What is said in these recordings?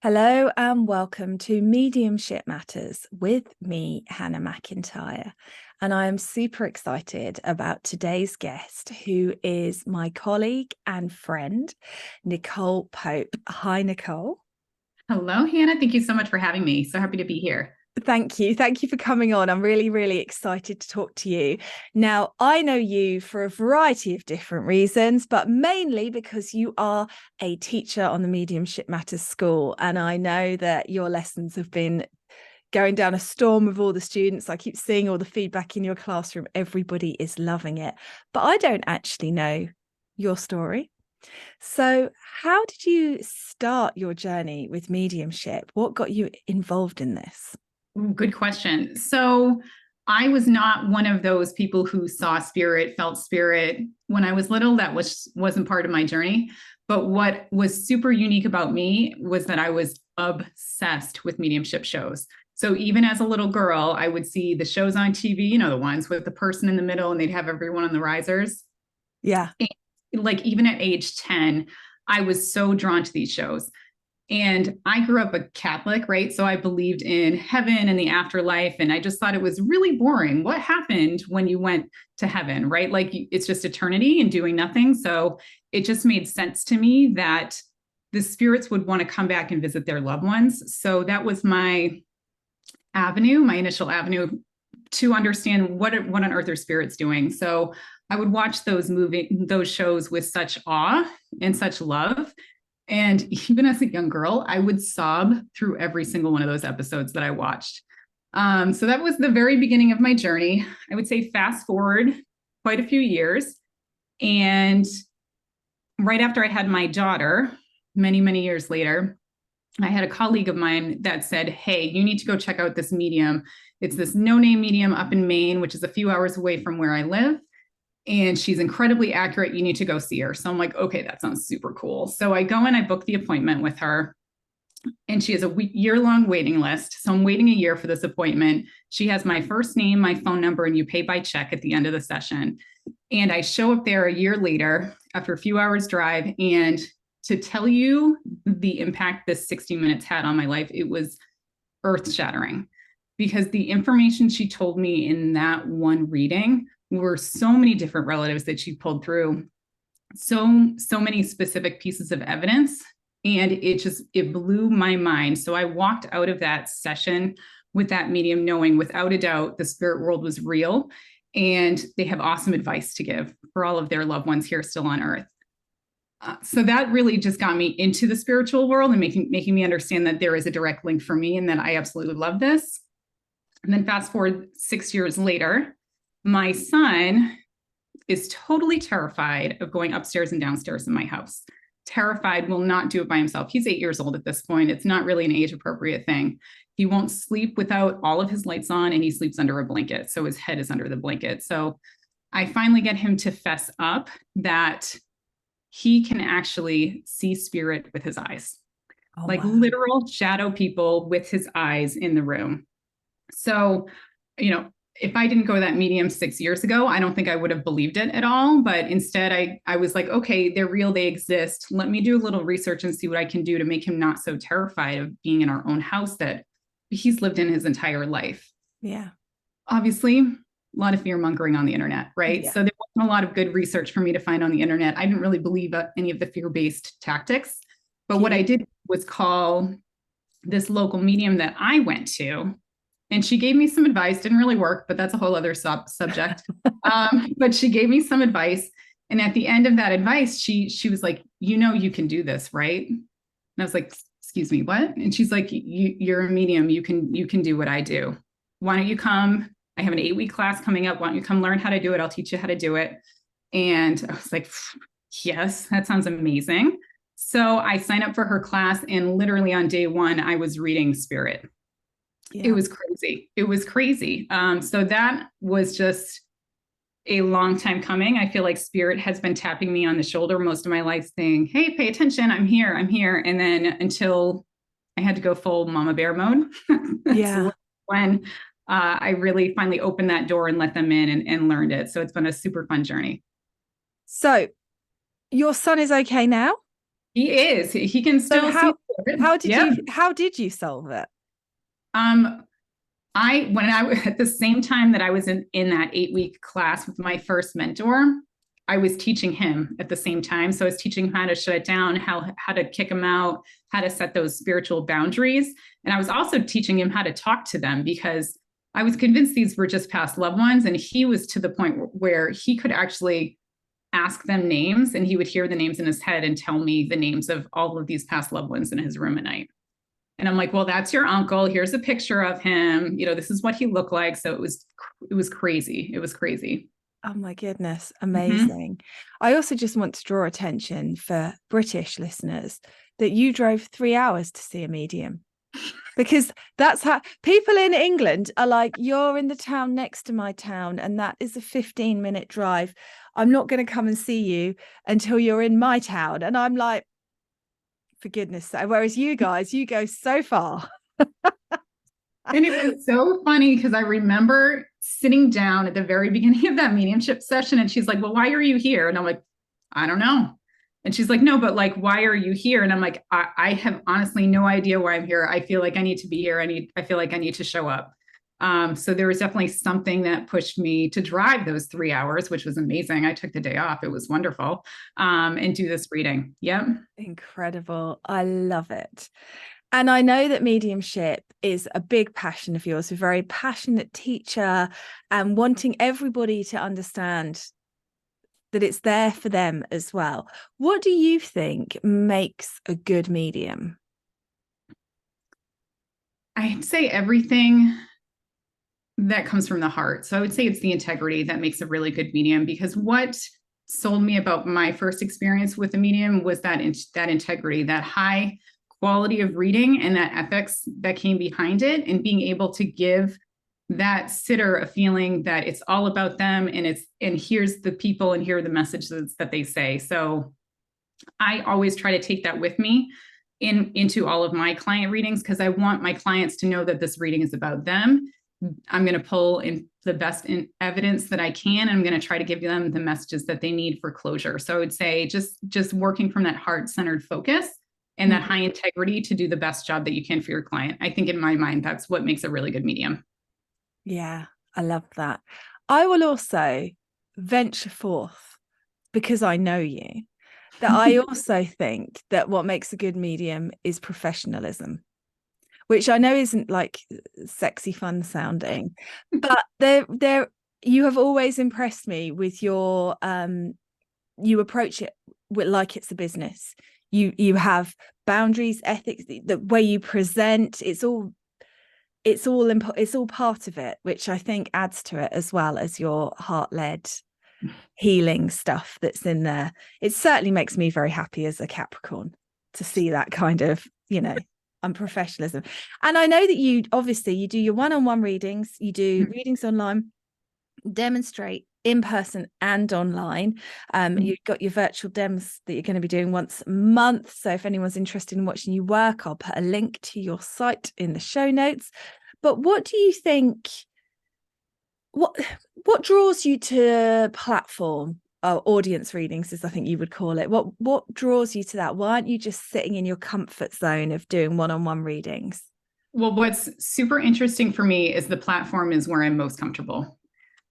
Hello and welcome to Mediumship Matters with me, Hannah McIntyre. And I am super excited about today's guest, who is my colleague and friend, Nicole Pope. Hi, Nicole. Hello, Hannah. Thank you so much for having me. So happy to be here. Thank you. Thank you for coming on. I'm really, really excited to talk to you. Now, I know you for a variety of different reasons, but mainly because you are a teacher on the Mediumship Matters School. And I know that your lessons have been going down a storm with all the students. I keep seeing all the feedback in your classroom. Everybody is loving it. But I don't actually know your story. So, how did you start your journey with mediumship? What got you involved in this? Ooh, good question. So I was not one of those people who saw spirit, felt spirit when I was little. That wasn't part of my journey. But what was super unique about me was that I was obsessed with mediumship shows. So even as a little girl, I would see the shows on TV, the ones with the person in the middle and they'd have everyone on the risers. Yeah. And like even at age 10, I was so drawn to these shows. And I grew up a Catholic, right? So I believed in heaven and the afterlife. And I just thought it was really boring. What happened when you went to heaven, right? Like it's just eternity and doing nothing. So it just made sense to me that the spirits would want to come back and visit their loved ones. So that was my initial avenue to understand what on earth are spirits doing. So I would watch those shows with such awe and such love. And even as a young girl, I would sob through every single one of those episodes that I watched. So that was the very beginning of my journey. I would say fast forward quite a few years. And right after I had my daughter, many, many years later, I had a colleague of mine that said, "Hey, you need to go check out this medium. It's this no-name medium up in Maine, which is a few hours away from where I live. And she's incredibly accurate. You need to go see her." So I'm like, okay, that sounds super cool. So I go and I book the appointment with her. And she has a year-long waiting list. So I'm waiting a year for this appointment. She has my first name, my phone number, and you pay by check at the end of the session. And I show up there a year later after a few hours drive. And to tell you the impact this 60 minutes had on my life, it was earth-shattering, because the information she told me in that one reading were so many different relatives that she pulled through, so many specific pieces of evidence, and it blew my mind. So I walked out of that session with that medium knowing without a doubt the spirit world was real, and they have awesome advice to give for all of their loved ones here still on earth. So that really just got me into the spiritual world and making me understand that there is a direct link for me and that I absolutely love this. And then fast forward 6 years later, my son is totally terrified of going upstairs and downstairs in my house. Terrified, will not do it by himself. He's 8 years old at this point. It's not really an age appropriate thing. He won't sleep without all of his lights on, and he sleeps under a blanket. So his head is under the blanket. So I finally get him to fess up that he can actually see spirit with his eyes, like wow. literal shadow people with his eyes in the room. So, if I didn't go that medium 6 years ago, I don't think I would have believed it at all. But instead, I was like, okay, they're real, they exist. Let me do a little research and see what I can do to make him not so terrified of being in our own house that he's lived in his entire life. Yeah. Obviously, a lot of fear mongering on the internet, right? Yeah. So there wasn't a lot of good research for me to find on the internet. I didn't really believe any of the fear-based tactics. But what I did was call this local medium that I went to, and she gave me some advice. Didn't really work, but that's a whole other subject. But she gave me some advice. And at the end of that advice, she was like, you can do this, right? And I was like, excuse me, what? And she's like, you're a medium. You can do what I do. Why don't you come? I have an 8-week class coming up. Why don't you come learn how to do it? I'll teach you how to do it. And I was like, yes, that sounds amazing. So I signed up for her class, and literally on day one, I was reading spirit. Yeah. It was crazy. It was crazy. So that was just a long time coming. I feel like spirit has been tapping me on the shoulder most of my life saying, hey, pay attention. I'm here. I'm here. And then until I had to go full mama bear mode, Yeah. when I really finally opened that door and let them in and learned it. So it's been a super fun journey. So your son is okay now? He is. He can So still see spirit. Yeah. how did you solve it? Um, when I was at the same time that I was in that 8-week class with my first mentor, I was teaching him at the same time. So I was teaching him how to shut it down, how to kick him out, how to set those spiritual boundaries. And I was also teaching him how to talk to them, because I was convinced these were just past loved ones. And he was to the point where he could actually ask them names, and he would hear the names in his head and tell me the names of all of these past loved ones in his room at night. And I'm like, well, that's your uncle. Here's a picture of him. This is what he looked like. So it was crazy. It was crazy. Oh my goodness, Mm-hmm. amazing. I also just want to draw attention for British listeners that you drove 3 hours to see a medium, because that's how people in England are like, you're in the town next to my town and that is a 15-minute drive. I'm not going to come and see you until you're in my town. And I'm like, for goodness sake. Whereas you guys, you go so far. And it was so funny because I remember sitting down at the very beginning of that mediumship session, and she's like, well, why are you here? And I'm like, I don't know. And she's like, no, but like, why are you here? And I'm like, I have honestly no idea why I'm here. I feel like I need to be here. I feel like I need to show up. So there was definitely something that pushed me to drive those 3 hours, which was amazing. I took the day off. It was wonderful. And do this reading. Yep. Incredible. I love it. And I know that mediumship is a big passion of yours. You're a very passionate teacher and wanting everybody to understand that it's there for them as well. What do you think makes a good medium? I'd say everything that comes from the heart. So I would say it's the integrity that makes a really good medium, because what sold me about my first experience with a medium was that integrity, that high quality of reading, and that ethics that came behind it, and being able to give that sitter a feeling that it's all about them, and here's the people, and here are the messages that they say. So I always try to take that with me into all of my client readings, because I want my clients to know that this reading is about them. I'm going to pull in the best evidence that I can. I'm going to try to give them the messages that they need for closure. So I would say just working from that heart-centered focus and that high integrity to do the best job that you can for your client. I think in my mind, that's what makes a really good medium. Yeah, I love that. I will also venture forth, because I know you, that I also think that what makes a good medium is professionalism, which I know isn't like sexy fun sounding, but there you have always impressed me with your you approach it like it's a business. You have boundaries, ethics, the way you present, it's all part of it, which I think adds to it, as well as your heart-led healing stuff that's in there. It certainly makes me very happy as a Capricorn to see that kind of, unprofessionalism. And I know that you do your one-on-one readings, you do readings online, demonstrate in person and online. You've got your virtual dems that you're going to be doing once a month. So if anyone's interested in watching you work, I'll put a link to your site in the show notes. But what do you think, what draws you to platform audience readings, as I think you would call it? What draws you to that? Why aren't you just sitting in your comfort zone of doing one-on-one readings? Well, what's super interesting for me is the platform is where I'm most comfortable.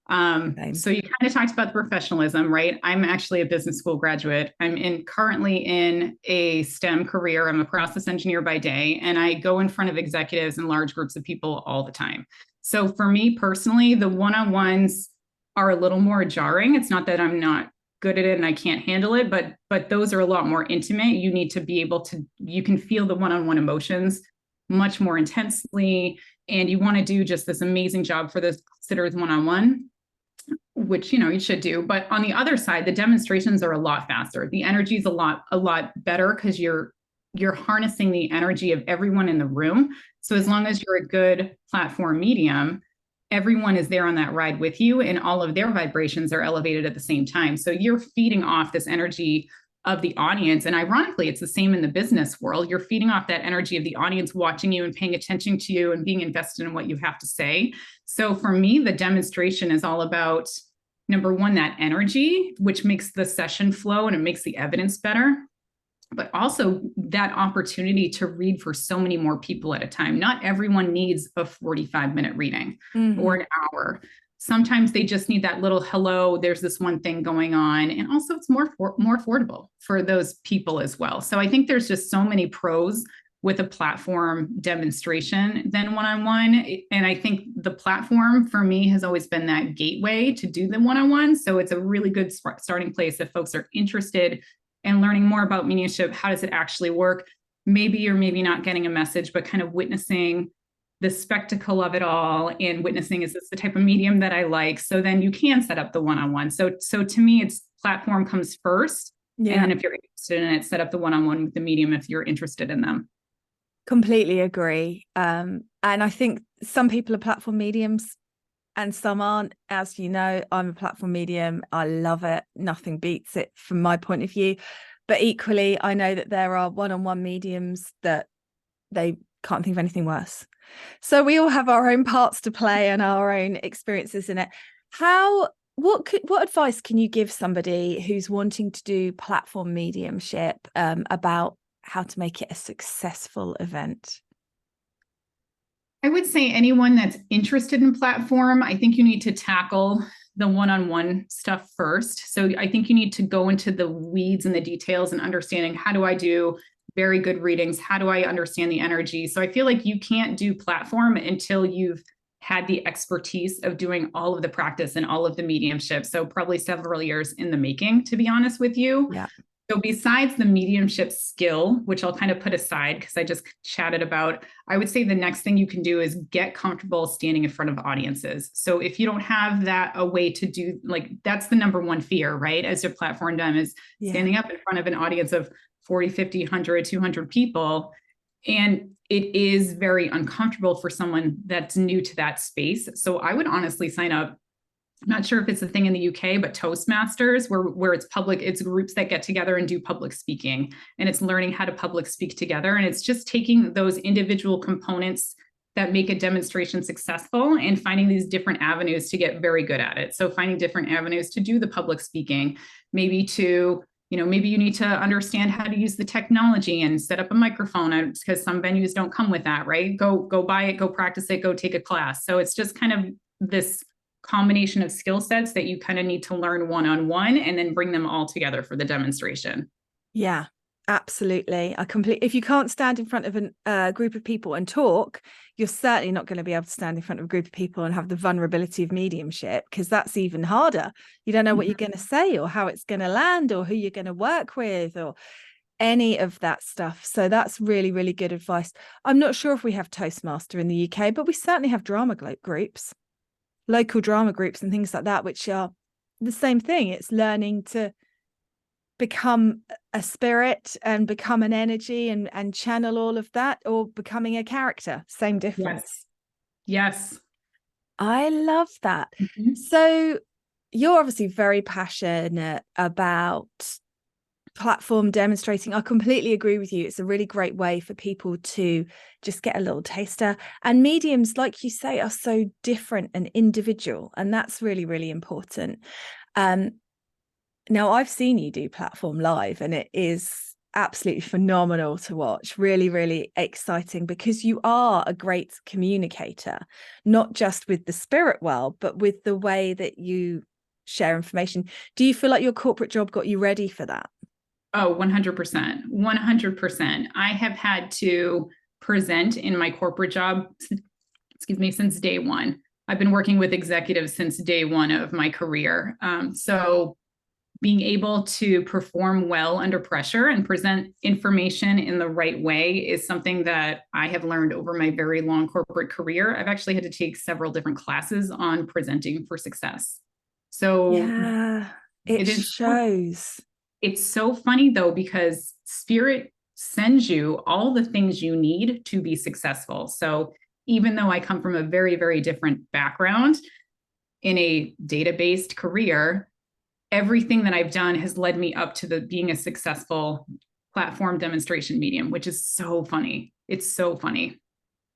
So you kind of talked about the professionalism, right? I'm actually a business school graduate. I'm currently in a STEM career. I'm a process engineer by day, and I go in front of executives and large groups of people all the time. So for me personally, the one-on-ones are a little more jarring. It's not that I'm not good at it and I can't handle it, but those are a lot more intimate. You need to be able to, you can feel the one-on-one emotions much more intensely, and you want to do just this amazing job for the sitters one-on-one, which you should do. But on the other side, the demonstrations are a lot faster. The energy is a lot better, because you're harnessing the energy of everyone in the room. So as long as you're a good platform medium, everyone is there on that ride with you, and all of their vibrations are elevated at the same time. So you're feeding off this energy of the audience. And ironically, it's the same in the business world. You're feeding off that energy of the audience watching you and paying attention to you and being invested in what you have to say. So for me, the demonstration is all about, number one, that energy, which makes the session flow and it makes the evidence better. but also that opportunity to read for so many more people at a time. Not everyone needs a 45-minute reading or an hour. Sometimes they just need that little hello, there's this one thing going on. And also it's more affordable for those people as well. So I think there's just so many pros with a platform demonstration than one-on-one. And I think the platform for me has always been that gateway to do the one-on-one. So it's a really good starting place if folks are interested and learning more about mediumship. How does it actually work? Maybe you're maybe not getting a message, but kind of witnessing the spectacle of it all and witnessing, is this the type of medium that I like? So then you can set up the one-on-one. So to me, it's platform comes first. Yeah. And then if you're interested in it, set up the one-on-one with the medium if you're interested in them. Completely agree. And I think some people are platform mediums and some aren't. As you know, I'm a platform medium. I love it. Nothing beats it from my point of view. But equally, I know that there are one-on-one mediums that they can't think of anything worse. So we all have our own parts to play and our own experiences in it. What advice can you give somebody who's wanting to do platform mediumship about how to make it a successful event? I would say anyone that's interested in platform, I think you need to tackle the one-on-one stuff first. So I think you need to go into the weeds and the details and understanding, how do I do very good readings? How do I understand the energy? So I feel like you can't do platform until you've had the expertise of doing all of the practice and all of the mediumship. So probably several years in the making, to be honest with you. Yeah. So besides the mediumship skill, which I'll kind of put aside because I just chatted about, I would say the next thing you can do is get comfortable standing in front of audiences. So if you don't have that, a way to do, like, that's the number one fear, right? As a platform dem is standing up in front of an audience of 40, 50, 100, 200 people. And it is very uncomfortable for someone that's new to that space. So I would honestly sign up. I'm not sure if it's a thing in the UK, but Toastmasters, where it's public, it's groups that get together and do public speaking, and it's learning how to public speak together. And it's just taking those individual components that make a demonstration successful and finding these different avenues to get very good at it. So finding different avenues to do the public speaking, maybe maybe you need to understand how to use the technology and set up a microphone, because some venues don't come with that, right? Go buy it, go practice it, go take a class. So it's just kind of this combination of skill sets that you kind of need to learn one-on-one and then bring them all together for the demonstration. Yeah, absolutely. If you can't stand in front of a group of people and talk, you're certainly not going to be able to stand in front of a group of people and have the vulnerability of mediumship, because that's even harder. You don't know what you're going to say or how it's going to land or who you're going to work with or any of that stuff. So that's really, really good advice. I'm not sure if we have Toastmaster in the UK, but we certainly have drama groups, local drama groups and things like that, which are the same thing. It's learning to become a spirit and become an energy and channel all of that, or becoming a character. Same difference. Yes. I love that. So you're obviously very passionate about platform demonstrating. I completely agree with you. It's a really great way for people to just get a little taster. And mediums, like you say, are so different and individual, and that's really, really important. Now, I've seen you do platform live, and it is absolutely phenomenal to watch. Really, really exciting, because you are a great communicator, not just with the spirit world, but with the way that you share information. Do you feel like your corporate job got you ready for that? Oh, 100%. 100%. I have had to present in my corporate job, since day one. I've been working with executives since day one of my career. So being able to perform well under pressure and present information in the right way is something that I have learned over my very long corporate career. I've actually had to take several different classes on presenting for success. So yeah, it shows. It's so funny though, because spirit sends you all the things you need to be successful. So even though I come from a very, very different background in a data-based career, everything that I've done has led me up to being a successful platform demonstration medium, which is so funny. It's so funny.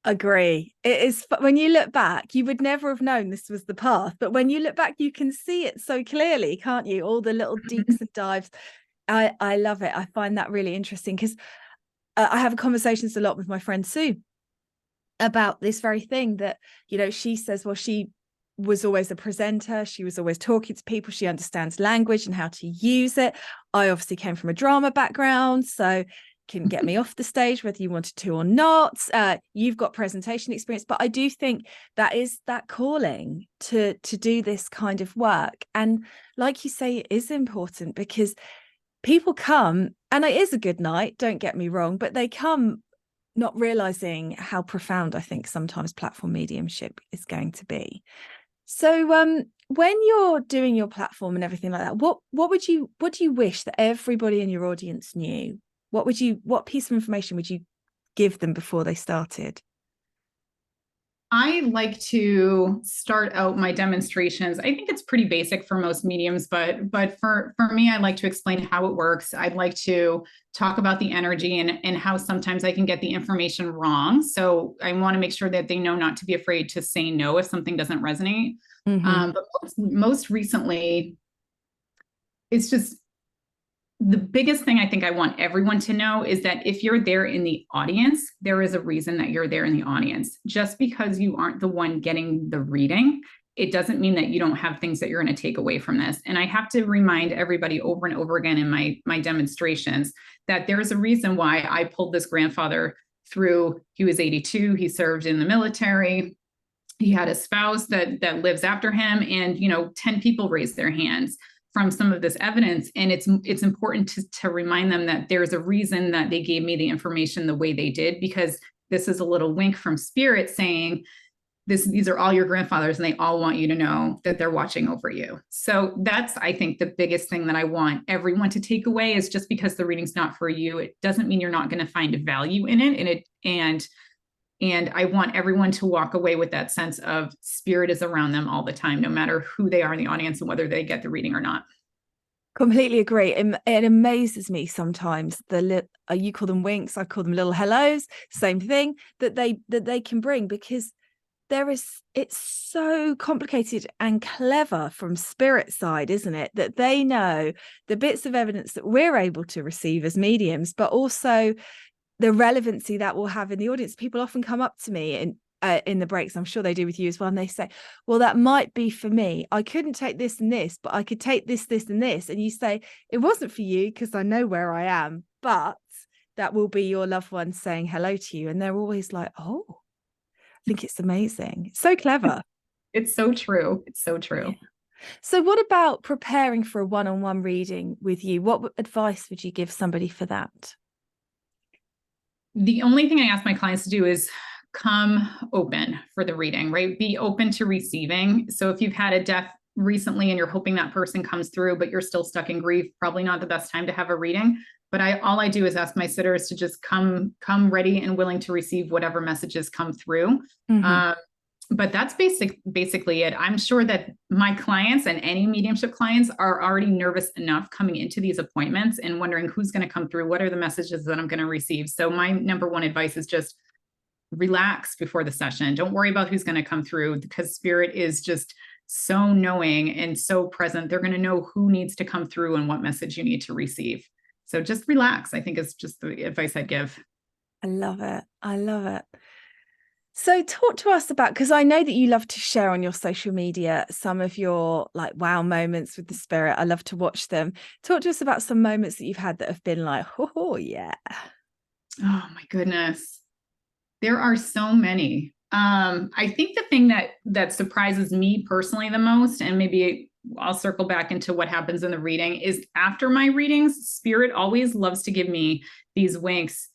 Agree. It is. When you look back, you would never have known this was the path, but when you look back, you can see it so clearly, can't you? All the little deeps and dives. I love it. I find that really interesting because I have conversations a lot with my friend Sue about this very thing, that, you know, she says, well, she was always a presenter. She was always talking to people. She understands language and how to use it. I obviously came from a drama background, so can get me off the stage whether you wanted to or not. You've got presentation experience, but I do think that is that calling to do this kind of work. And like you say, it is important because people come, and it is a good night, don't get me wrong, but they come not realizing how profound I think sometimes platform mediumship is going to be. So when you're doing your platform and everything like that, what do you wish that everybody in your audience knew? What piece of information would you give them before they started? I like to start out my demonstrations. I think it's pretty basic for most mediums, but for me, I like to explain how it works. I'd like to talk about the energy and how sometimes I can get the information wrong. So I want to make sure that they know not to be afraid to say no if something doesn't resonate. But most recently, it's just the biggest thing I think I want everyone to know is that if you're there in the audience, there is a reason that you're there in the audience. Just because you aren't the one getting the reading, it doesn't mean that you don't have things that you're going to take away from this. And I have to remind everybody over and over again in my demonstrations that there is a reason why I pulled this grandfather through. He was 82. He served in the military. He had a spouse that lives after him, and 10 people raised their hands from some of this evidence. And it's important to remind them that there's a reason that they gave me the information the way they did, because this is a little wink from spirit saying, these are all your grandfathers and they all want you to know that they're watching over you. So that's, I think, the biggest thing that I want everyone to take away is just because the reading's not for you, it doesn't mean you're not going to find value in it. And I want everyone to walk away with that sense of spirit is around them all the time, no matter who they are in the audience and whether they get the reading or not. Completely agree. It amazes me sometimes you call them winks, I call them little hellos, same thing, that they can bring, because it's so complicated and clever from spirit side, isn't it? That they know the bits of evidence that we're able to receive as mediums, but also the relevancy that will have in the audience. People often come up to me in the breaks, I'm sure they do with you as well, and they say, well, that might be for me. I couldn't take this and this, but I could take this, this and this. And you say, it wasn't for you because I know where I am, but that will be your loved one saying hello to you. And they're always like, oh, I think it's amazing. So clever. It's so true. It's so true. Yeah. So what about preparing for a one-on-one reading with you? What advice would you give somebody for that? The only thing I ask my clients to do is come open for the reading, right? Be open to receiving. So if you've had a death recently and you're hoping that person comes through, but you're still stuck in grief, probably not the best time to have a reading. But all I do is ask my sitters to just come ready and willing to receive whatever messages come through. But that's basically it. I'm sure that my clients and any mediumship clients are already nervous enough coming into these appointments and wondering who's going to come through, what are the messages that I'm going to receive. So my number one advice is just relax before the session. Don't worry about who's going to come through, because spirit is just so knowing and so present. They're going to know who needs to come through and what message you need to receive. So just relax, I think, is just the advice I'd give. I love it. I love it. So talk to us about, because I know that you love to share on your social media some of your like wow moments with the spirit. I love to watch them. Talk to us about some moments that you've had that have been like, oh yeah. Oh my goodness. There are so many. I think the thing that surprises me personally the most, and maybe I'll circle back into what happens in the reading, is after my readings, spirit always loves to give me these winks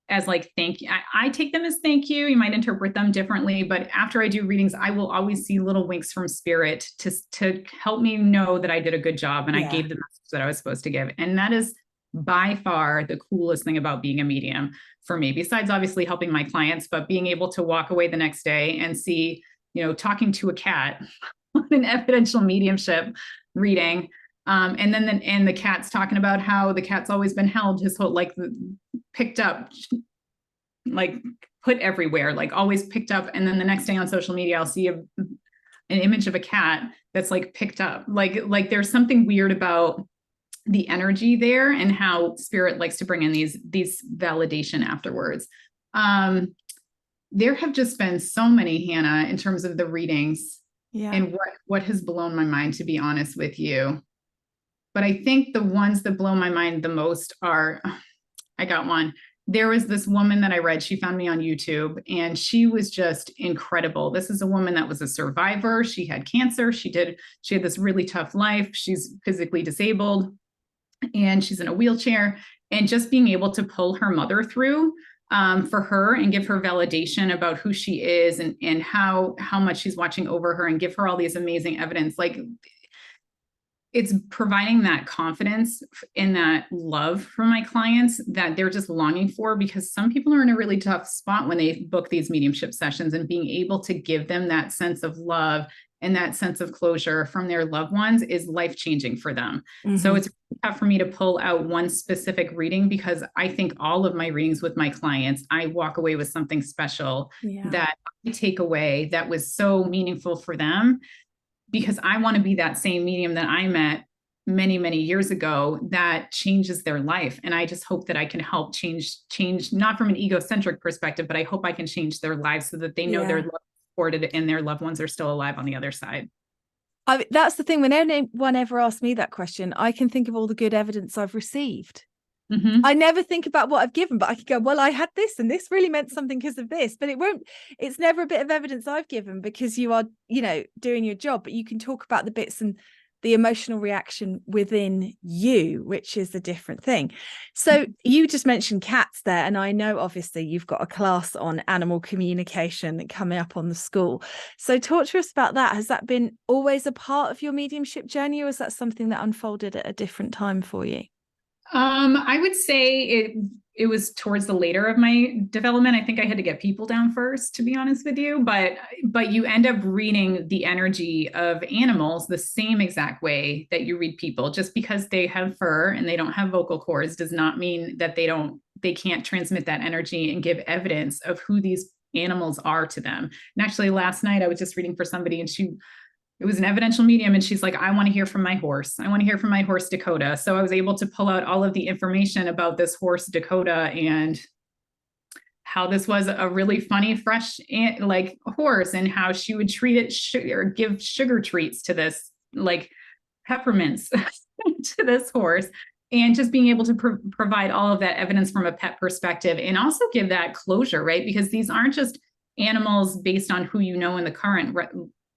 as like, thank you. I take them as thank you. You might interpret them differently, but after I do readings, I will always see little winks from spirit to help me know that I did a good job and I gave the message that I was supposed to give. And that is by far the coolest thing about being a medium for me, besides obviously helping my clients, but being able to walk away the next day and see, talking to a cat on an evidential mediumship reading. And then the cat's talking about how the cat's always been held his whole, like picked up, like put everywhere, like always picked up. And then the next day on social media, I'll see an image of a cat that's like picked up, like there's something weird about the energy there and how spirit likes to bring in these validation afterwards. There have just been so many, Hannah, in terms of the readings, and what has blown my mind, to be honest with you. But I think the ones that blow my mind the most are, I got one. There was this woman that I read, she found me on YouTube, and she was just incredible. This is a woman that was a survivor. She had cancer. She had this really tough life. She's physically disabled and she's in a wheelchair, and just being able to pull her mother through for her and give her validation about who she is and how much she's watching over her and give her all these amazing evidence. Like, it's providing that confidence and that love from my clients that they're just longing for, because some people are in a really tough spot when they book these mediumship sessions, and being able to give them that sense of love and that sense of closure from their loved ones is life-changing for them. Mm-hmm. So it's tough for me to pull out one specific reading, because I think all of my readings with my clients, I walk away with something special that I take away that was so meaningful for them, because I want to be that same medium that I met many, many years ago that changes their life. And I just hope that I can help change, not from an egocentric perspective, but I hope I can change their lives so that they know they're supported and their loved ones are still alive on the other side. That's the thing. When anyone ever asks me that question, I can think of all the good evidence I've received. Mm-hmm. I never think about what I've given, but I could go, well, I had this and this really meant something because of this, but it's never a bit of evidence I've given, because you are, doing your job, but you can talk about the bits and the emotional reaction within you, which is a different thing. So you just mentioned cats there, and I know obviously you've got a class on animal communication coming up on the school. So talk to us about that. Has that been always a part of your mediumship journey, or is that something that unfolded at a different time for you? I would say it was towards the later of my development. I think I had to get people down first, to be honest with you, but you end up reading the energy of animals the same exact way that you read people. Just because they have fur and they don't have vocal cords does not mean that they can't transmit that energy and give evidence of who these animals are to them. And actually last night I was just reading for somebody, and it was an evidential medium, and she's like, I want to hear from my horse. I want to hear from my horse, Dakota. So I was able to pull out all of the information about this horse, Dakota, and how this was a really funny, fresh, horse, and how she would treat it or give sugar treats to this, like peppermints to this horse. And just being able to provide all of that evidence from a pet perspective, and also give that closure, right? Because these aren't just animals based on who you know in the current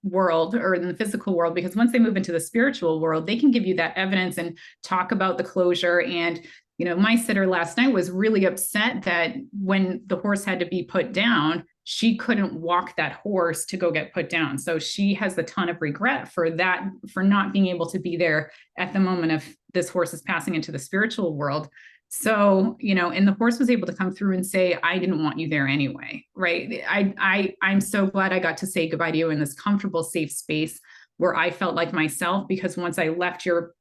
world or in the physical world, because once they move into the spiritual world, they can give you that evidence and talk about the closure. And my sitter last night was really upset that when the horse had to be put down, she couldn't walk that horse to go get put down. So she has a ton of regret for that, for not being able to be there at the moment of this horse is passing into the spiritual world. So, and the horse was able to come through and say, I didn't want you there anyway, right? I'm so glad I got to say goodbye to you in this comfortable, safe space where I felt like myself, because once I left your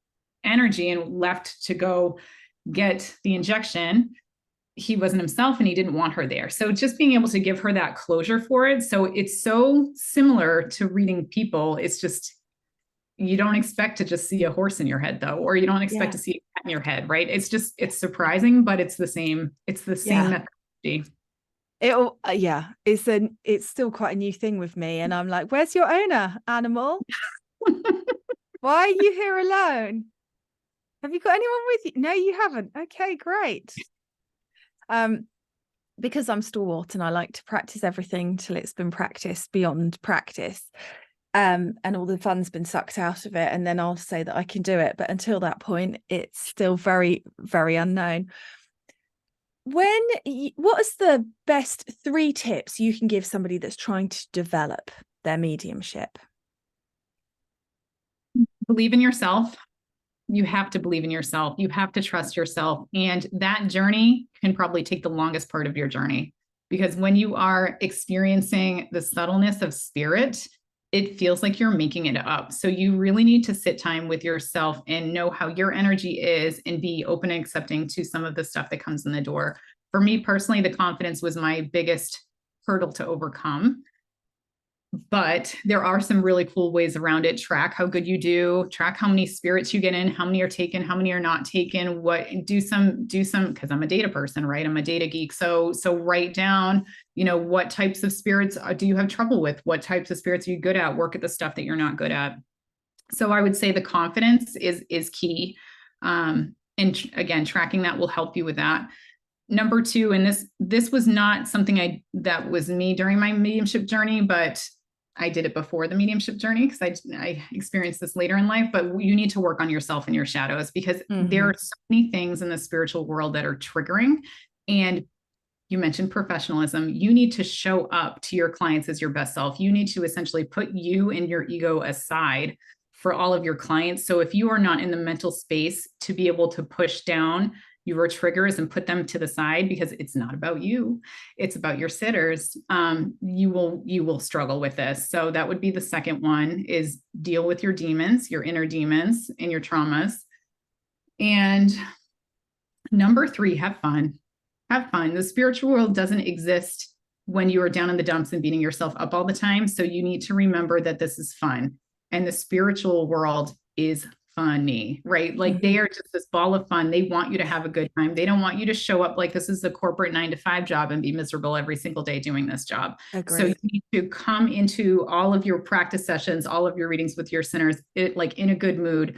energy and left to go get the injection, he wasn't himself and he didn't want her there. So just being able to give her that closure for it. So it's so similar to reading people. It's just, you don't expect to just see a horse in your head though, or you don't expect to see a cat in your head, right? It's surprising, but it's the same methodology. It's still quite a new thing with me. And I'm like, where's your owner, animal? Why are you here alone? Have you got anyone with you? No, you haven't. Okay, great. Because I'm stalwart and I like to practice everything till it's been practiced beyond practice. And all the fun's been sucked out of it, and then I'll say that I can do it, but until that point it's still very, very unknown. What is the best 3 tips you can give somebody that's trying to develop their mediumship? Believe in yourself. You have to believe in yourself. You have to trust yourself, and that journey can probably take the longest part of your journey, because when you are experiencing the subtleness of spirit, it feels like you're making it up. So you really need to sit time with yourself and know how your energy is, and be open and accepting to some of the stuff that comes in the door. For me personally, the confidence was my biggest hurdle to overcome. But there are some really cool ways around it. Track how good you do, track how many spirits you get in, how many are taken, how many are not taken, do some, because I'm a data person, right? I'm a data geek. So write down, what types of spirits do you have trouble with? What types of spirits are you good at? Work at the stuff that you're not good at. So I would say the confidence is key. And again, tracking that will help you with that. Number two, and this was not something that was me during my mediumship journey, but I did it before the mediumship journey because I experienced this later in life, but you need to work on yourself and your shadows because there are so many things in the spiritual world that are triggering. And you mentioned professionalism. You need to show up to your clients as your best self. You need to essentially put you and your ego aside for all of your clients. So if you are not in the mental space to be able to push down your triggers and put them to the side, because it's not about you, it's about your sitters, you will struggle with this. So that would be the second one, is deal with your demons, your inner demons and your traumas. And number three, have fun. Have fun. The spiritual world doesn't exist when you are down in the dumps and beating yourself up all the time. So you need to remember that this is fun. And the spiritual world is funny, right? Like they are just this ball of fun. They want you to have a good time. They don't want you to show up like this is a corporate 9-to-5 job and be miserable every single day doing this job. Agreed. So you need to come into all of your practice sessions, all of your readings with your sinners, like in a good mood,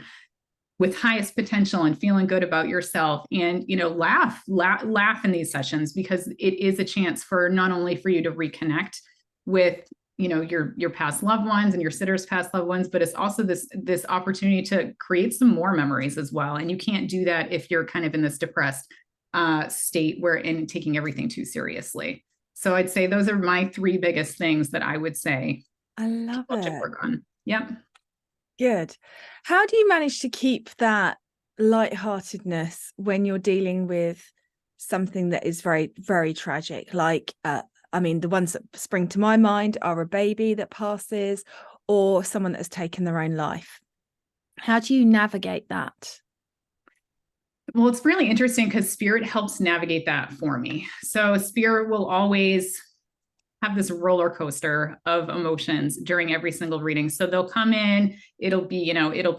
with highest potential and feeling good about yourself, and laugh in these sessions, because it is a chance for not only for you to reconnect with your past loved ones and your sitters' past loved ones, but it's also this opportunity to create some more memories as well. And you can't do that if you're kind of in this depressed state and taking everything too seriously. So I'd say those are my three biggest things that I would say I love it. to work on. Yep. Good. How do you manage to keep that lightheartedness when you're dealing with something that is very, very tragic? Like, the ones that spring to my mind are a baby that passes or someone that has taken their own life. How do you navigate that? Well, it's really interesting because spirit helps navigate that for me. So spirit will always have this roller coaster of emotions during every single reading. So they'll come in, it'll be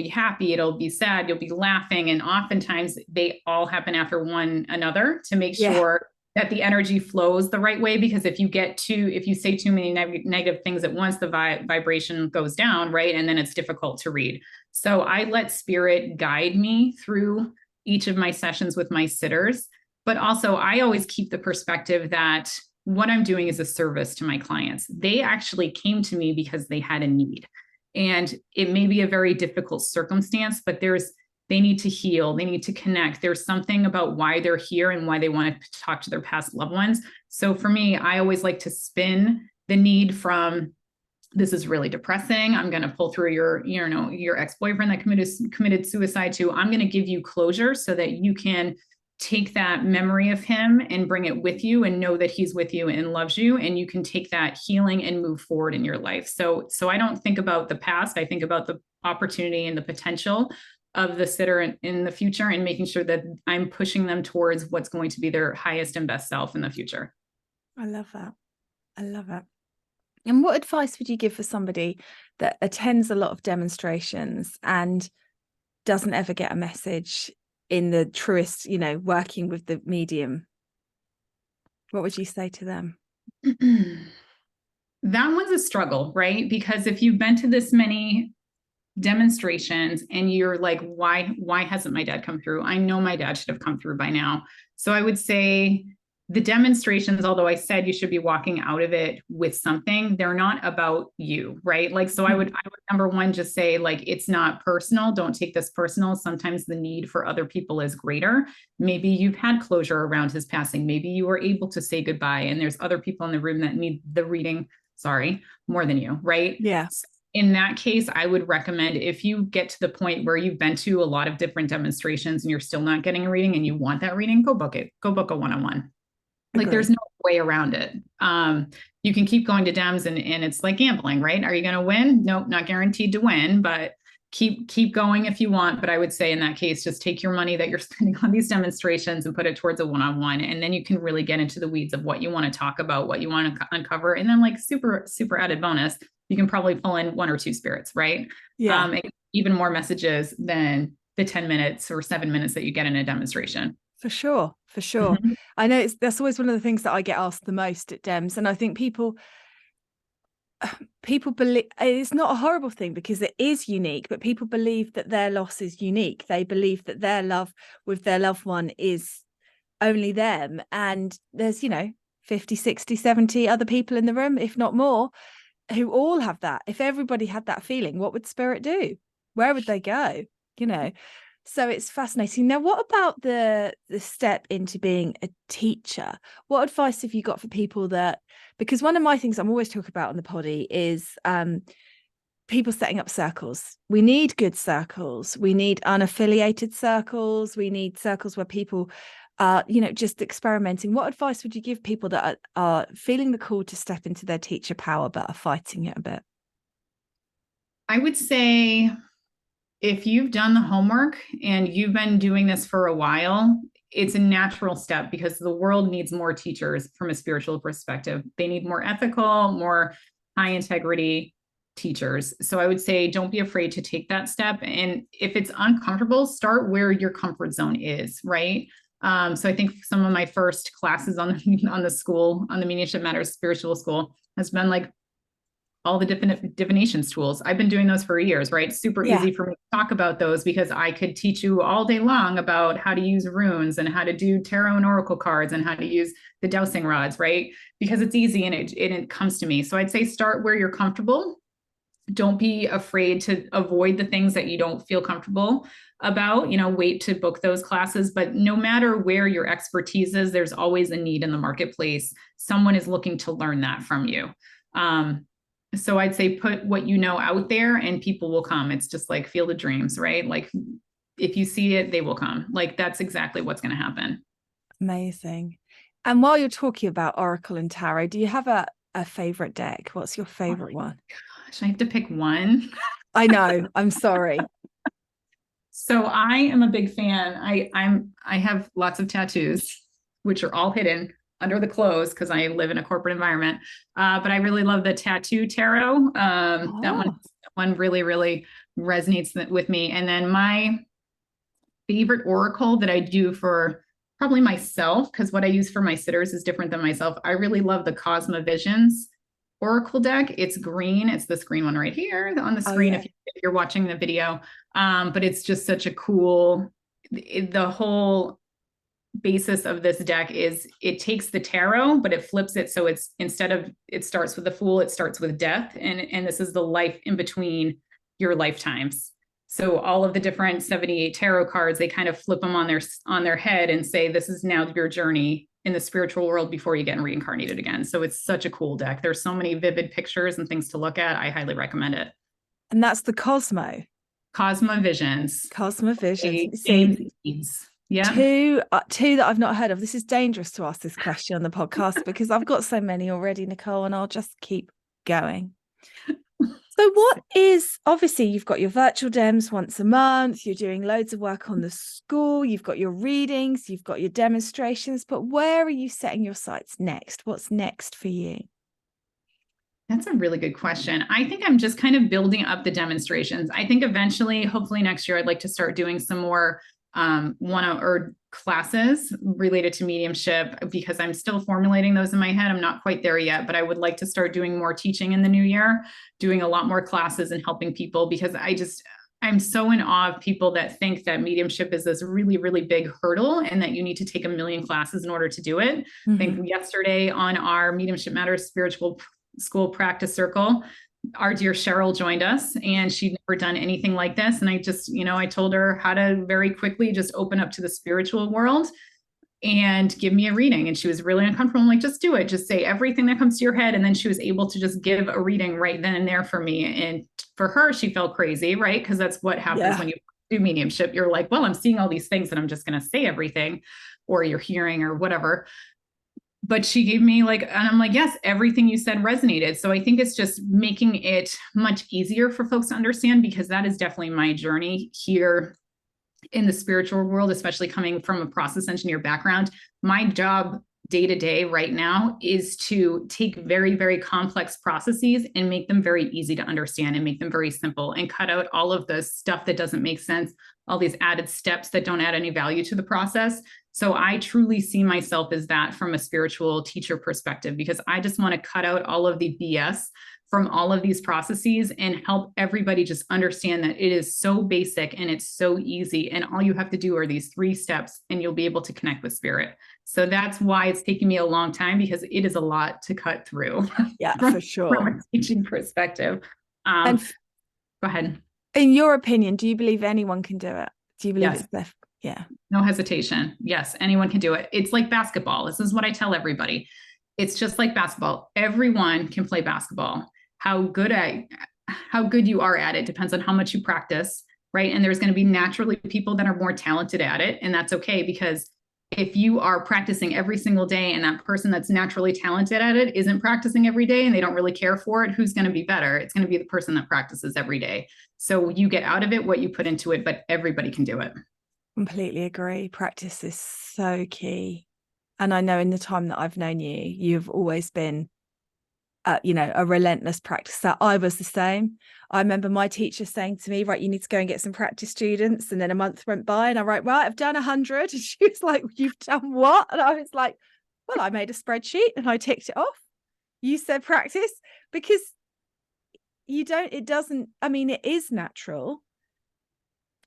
happy, it'll be sad, you'll be laughing. And oftentimes they all happen after one another to make sure that the energy flows the right way. Because if you say too many negative things at once, the vibration goes down, right? And then it's difficult to read. So I let spirit guide me through each of my sessions with my sitters. But also I always keep the perspective that what I'm doing is a service to my clients. They actually came to me because they had a need. And it may be a very difficult circumstance, but they need to heal. They need to connect. There's something about why they're here and why they want to talk to their past loved ones. So for me, I always like to spin the need from, this is really depressing, I'm going to pull through your ex-boyfriend that committed suicide, to I'm going to give you closure so that you can take that memory of him and bring it with you and know that he's with you and loves you, and you can take that healing and move forward in your life. So I don't think about the past. I think about the opportunity and the potential of the sitter in the future, and making sure that I'm pushing them towards what's going to be their highest and best self in the future. I love that. I love it. And what advice would you give for somebody that attends a lot of demonstrations and doesn't ever get a message in the truest, working with the medium? What would you say to them? That one's a struggle, right? Because if you've been to this many demonstrations and you're like, why hasn't my dad come through? I know my dad should have come through by now. So I would say the demonstrations, although I said you should be walking out of it with something, they're not about you, right? Like, so I would number one, just say, like, it's not personal. Don't take this personal. Sometimes the need for other people is greater. Maybe you've had closure around his passing. Maybe you were able to say goodbye and there's other people in the room that need the reading, more than you, right? Yeah. In that case, I would recommend, if you get to the point where you've been to a lot of different demonstrations and you're still not getting a reading and you want that reading, go book it. Go book a one-on-one. Like, there's no way around it. You can keep going to dems and it's like gambling, right? Are you going to win? Nope, not guaranteed to win, but keep going if you want. But I would say in that case, just take your money that you're spending on these demonstrations and put it towards a one-on-one. And then you can really get into the weeds of what you want to talk about, what you want to uncover. And then, like, super, super added bonus, you can probably pull in 1 or 2 spirits, right? Yeah. And even more messages than the 10 minutes or 7 minutes that you get in a demonstration. For sure, for sure. Mm-hmm. I know that's always one of the things that I get asked the most at Dems. And I think people believe it's not a horrible thing because it is unique, but people believe that their loss is unique. They believe that their love with their loved one is only them. And there's, 50, 60, 70 other people in the room, if not more, who all have that. If everybody had that feeling, what would spirit do? Where would they go? So it's fascinating. Now, what about the step into being a teacher? What advice have you got for people because one of my things I'm always talking about on the poddy is people setting up circles. We need good circles. We need unaffiliated circles. We need circles where people are, just experimenting. What advice would you give people that are feeling the call to step into their teacher power, but are fighting it a bit? I would say, if you've done the homework and you've been doing this for a while, it's a natural step because the world needs more teachers from a spiritual perspective. They need more ethical, more high integrity teachers. So I would say, don't be afraid to take that step. And if it's uncomfortable, start where your comfort zone is, right? So I think some of my first classes on the Mediumship Matters Spiritual School has been like all the divinations tools. I've been doing those for years, right? Super easy for me to talk about those because I could teach you all day long about how to use runes and how to do tarot and oracle cards and how to use the dowsing rods, right? Because it's easy and it comes to me. So I'd say start where you're comfortable. Don't be afraid to avoid the things that you don't feel comfortable about, wait to book those classes. But no matter where your expertise is, there's always a need in the marketplace. Someone is looking to learn that from you. So I'd say put what you know out there and people will come. It's just like Field of Dreams, right? Like if you see it, they will come. Like that's exactly what's going to happen. Amazing. And while you're talking about Oracle and Tarot, do you have a favorite deck? What's your favorite one? Gosh, I have to pick one. I know. I'm sorry. So I am a big fan. I have lots of tattoos, which are all hidden under the clothes because I live in a corporate environment. But I really love the tattoo tarot. That one really, really resonates with me. And then my favorite oracle that I do for probably myself, because what I use for my sitters is different than myself. I really love the Cosmo Visions oracle deck. It's green. It's this green one right here on the screen if you're watching the video. But it's just such a cool, the whole basis of this deck is it takes the tarot, but it flips it. So it's instead of it starts with the Fool, it starts with death. And this is the life in between your lifetimes. So all of the different 78 tarot cards, they kind of flip them on their head and say, this is now your journey in the spiritual world before you get reincarnated again. So it's such a cool deck. There's so many vivid pictures and things to look at. I highly recommend it. And that's the Cosmo Visions. Cosmo Visions. Yeah. Two that I've not heard of. This is dangerous to ask this question on the podcast because I've got so many already, Nicole, and I'll just keep going. So obviously you've got your virtual DEMs once a month, you're doing loads of work on the school, you've got your readings, you've got your demonstrations, but where are you setting your sights next? What's next for you? That's a really good question. I think I'm just kind of building up the demonstrations. I think eventually, hopefully next year, I'd like to start doing some more or classes related to mediumship because I'm still formulating those in my head. I'm not quite there yet, but I would like to start doing more teaching in the new year, doing a lot more classes and helping people because I'm so in awe of people that think that mediumship is this really, really big hurdle and that you need to take 1 million classes in order to do it. Mm-hmm. I think yesterday on our Mediumship Matters Spiritual School Practice Circle, our dear Cheryl joined us and she'd never done anything like this. And I just, I told her how to very quickly just open up to the spiritual world and give me a reading. And she was really uncomfortable. I'm like, just do it. Just say everything that comes to your head. And then she was able to just give a reading right then and there for me. And for her, she felt crazy, right? Because that's what happens when you do mediumship. You're like, well, I'm seeing all these things and I'm just going to say everything, or you're hearing or whatever. But she gave me and I'm like, yes, everything you said resonated. So I think it's just making it much easier for folks to understand, because that is definitely my journey here in the spiritual world, especially coming from a process engineer background. My job day to day right now is to take very, very complex processes and make them very easy to understand and make them very simple and cut out all of the stuff that doesn't make sense, all these added steps that don't add any value to the process. So I truly see myself as that from a spiritual teacher perspective, because I just want to cut out all of the BS from all of these processes and help everybody just understand that it is so basic and it's so easy. And all you have to do are these 3 steps and you'll be able to connect with spirit. So that's why it's taking me a long time, because it is a lot to cut through. Yeah, from, for sure. From a teaching perspective. And go ahead. In your opinion, do you believe anyone can do it? Do you believe Yes. it's left? Yeah. No hesitation. Yes, anyone can do it. It's like basketball. This is what I tell everybody. It's just like basketball. Everyone can play basketball. How good you are at it depends on how much you practice, right? And there's going to be naturally people that are more talented at it, and that's okay, because if you are practicing every single day and that person that's naturally talented at it isn't practicing every day and they don't really care for it, who's going to be better? It's going to be the person that practices every day. So you get out of it what you put into it, but everybody can do it. Completely agree. Practice is so key. And I know in the time that I've known you, you've always been a relentless practicer. I was the same. I remember my teacher saying to me, right, you need to go and get some practice students. And then a month went by and I wrote, right, I've done 100. And she was like, you've done what? And I was like, well, I made a spreadsheet and I ticked it off. You said practice, because it is natural,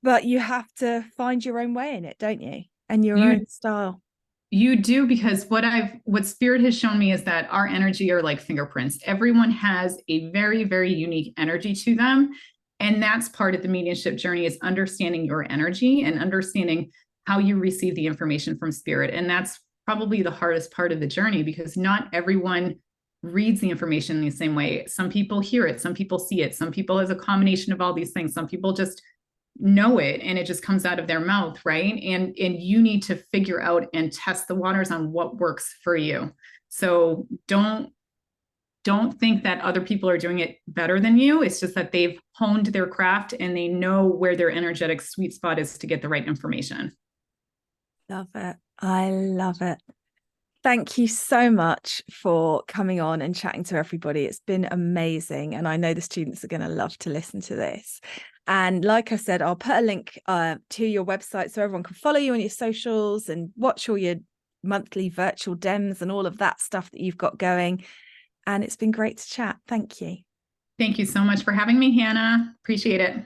but you have to find your own way in it, don't you? And your own style. You do, because what spirit has shown me is that our energy are like fingerprints. Everyone has a very, very unique energy to them. And that's part of the mediumship journey, is understanding your energy and understanding how you receive the information from spirit. And that's probably the hardest part of the journey, because not everyone reads the information in the same way. Some people hear it, some people see it, some people as a combination of all these things, some people just know it and it just comes out of their mouth, right? And you need to figure out and test the waters on what works for you. So don't think that other people are doing it better than you. It's just that they've honed their craft and they know where their energetic sweet spot is to get the right information. Love it. I love it. Thank you so much for coming on and chatting to everybody. It's been amazing. And I know the students are going to love to listen to this. And like I said, I'll put a link to your website so everyone can follow you on your socials and watch all your monthly virtual dems and all of that stuff that you've got going. And it's been great to chat. Thank you. Thank you so much for having me, Hannah. Appreciate it.